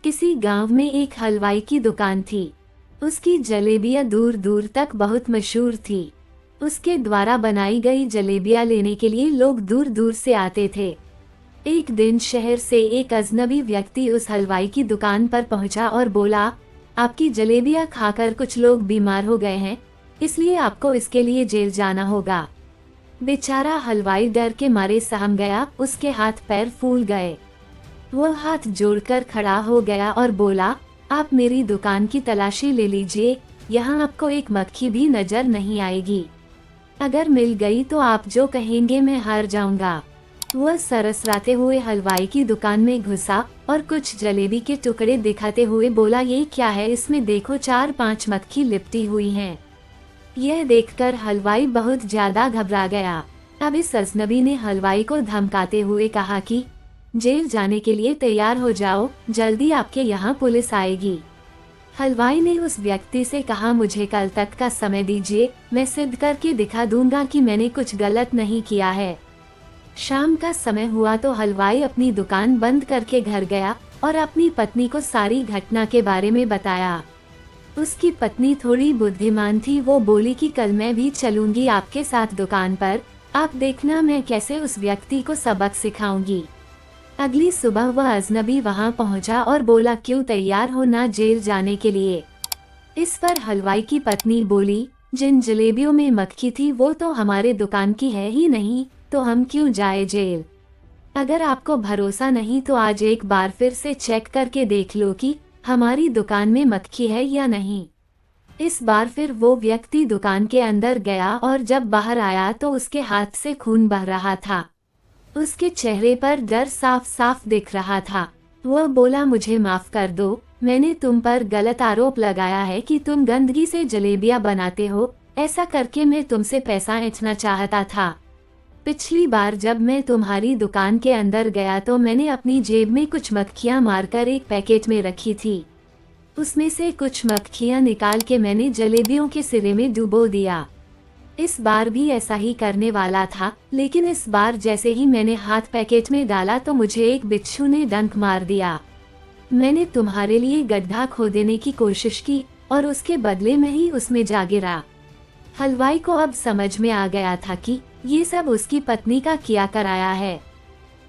किसी गांव में एक हलवाई की दुकान थी। उसकी जलेबियां दूर दूर तक बहुत मशहूर थी। उसके द्वारा बनाई गई जलेबियां लेने के लिए लोग दूर दूर से आते थे। एक दिन शहर से एक अजनबी व्यक्ति उस हलवाई की दुकान पर पहुंचा और बोला, आपकी जलेबियां खाकर कुछ लोग बीमार हो गए हैं, इसलिए आपको इसके लिए जेल जाना होगा। बेचारा हलवाई डर के मारे सहम गया, उसके हाथ पैर फूल गए। वो हाथ जोड़कर खड़ा हो गया और बोला, आप मेरी दुकान की तलाशी ले लीजिए, यहाँ आपको एक मक्खी भी नजर नहीं आएगी। अगर मिल गई तो आप जो कहेंगे मैं हार जाऊंगा। वह सरसराते हुए हलवाई की दुकान में घुसा और कुछ जलेबी के टुकड़े दिखाते हुए बोला, ये क्या है, इसमें देखो 4-5 मक्खी लिपटी हुई हैं। यह देखकर हलवाई बहुत ज्यादा घबरा गया। अब इस अजनबी ने हलवाई को धमकाते हुए कहा कि जेल जाने के लिए तैयार हो जाओ, जल्दी आपके यहाँ पुलिस आएगी। हलवाई ने उस व्यक्ति से कहा, मुझे कल तक का समय दीजिए, मैं सिद्ध करके दिखा दूंगा कि मैंने कुछ गलत नहीं किया है। शाम का समय हुआ तो हलवाई अपनी दुकान बंद करके घर गया और अपनी पत्नी को सारी घटना के बारे में बताया। उसकी पत्नी थोड़ी बुद्धिमान थी, वो बोली कि कल मैं भी चलूंगी आपके साथ दुकान पर, आप देखना मैं कैसे उस व्यक्ति को सबक सिखाऊंगी। अगली सुबह वह अजनबी वहां पहुंचा और बोला, क्यों तैयार हो ना जेल जाने के लिए। इस पर हलवाई की पत्नी बोली, जिन जलेबियों में मक्खी थी वो तो हमारे दुकान की है ही नहीं, तो हम क्यों जाए जेल। अगर आपको भरोसा नहीं तो आज एक बार फिर से चेक करके देख लो कि हमारी दुकान में मक्खी है या नहीं। इस बार फिर वो व्यक्ति दुकान के अंदर गया और जब बाहर आया तो उसके हाथ से खून बह रहा था। उसके चेहरे पर डर साफ साफ दिख रहा था। वह बोला, मुझे माफ कर दो, मैंने तुम पर गलत आरोप लगाया है कि तुम गंदगी से जलेबियां बनाते हो, ऐसा करके मैं तुमसे पैसा ऐंठना चाहता था। पिछली बार जब मैं तुम्हारी दुकान के अंदर गया तो मैंने अपनी जेब में कुछ मक्खियां मारकर एक पैकेट में रखी थी। उसमें से कुछ मक्खियां निकाल के मैंने जलेबियों के सिरे में डुबो दिया। इस बार भी ऐसा ही करने वाला था, लेकिन इस बार जैसे ही मैंने हाथ पैकेट में डाला तो मुझे एक बिच्छू ने डंक मार दिया। मैंने तुम्हारे लिए गड्ढा खोदने की कोशिश की और उसके बदले में ही उसमें जा गिरा। हलवाई को अब समझ में आ गया था कि ये सब उसकी पत्नी का किया कराया है।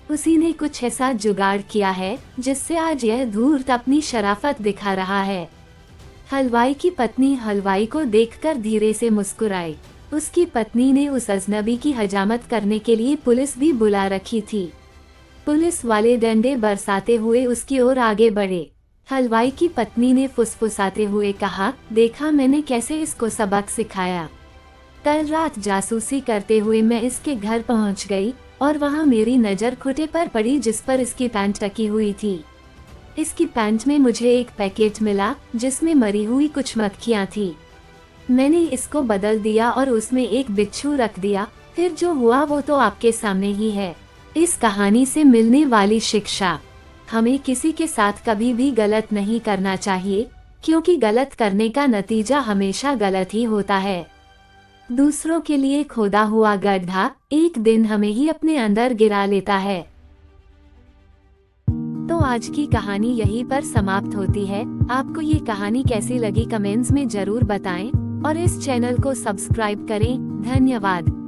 उसी ने कुछ ऐसा जुगाड़ किया है जिससे आज यह धूर्त अपनी शराफत दिखा रहा है। हलवाई की पत्नी हलवाई को देखकर धीरे से मुस्कुराई। उसकी पत्नी ने उस अजनबी की हजामत करने के लिए पुलिस भी बुला रखी थी। पुलिस वाले डंडे बरसाते हुए उसकी ओर आगे बढ़े। हलवाई की पत्नी ने फुसफुसाते हुए कहा, देखा मैंने कैसे इसको सबक सिखाया। कल रात जासूसी करते हुए मैं इसके घर पहुंच गई और वहां मेरी नजर खुटे पर पड़ी जिस पर इसकी पैंट टकी हुई थी। इसकी पैंट में मुझे एक पैकेट मिला जिसमें मरी हुई कुछ मक्खियां थी। मैंने इसको बदल दिया और उसमें एक बिच्छू रख दिया, फिर जो हुआ वो तो आपके सामने ही है। इस कहानी से मिलने वाली शिक्षा, हमें किसी के साथ कभी भी गलत नहीं करना चाहिए, क्योंकि गलत करने का नतीजा हमेशा गलत ही होता है। दूसरों के लिए खोदा हुआ गड्ढा एक दिन हमें ही अपने अंदर गिरा लेता है। तो आज की कहानी यहीं पर समाप्त होती है। आपको ये कहानी कैसी लगी कमेंट्स में जरूर बताएं और इस चैनल को सब्सक्राइब करें। धन्यवाद।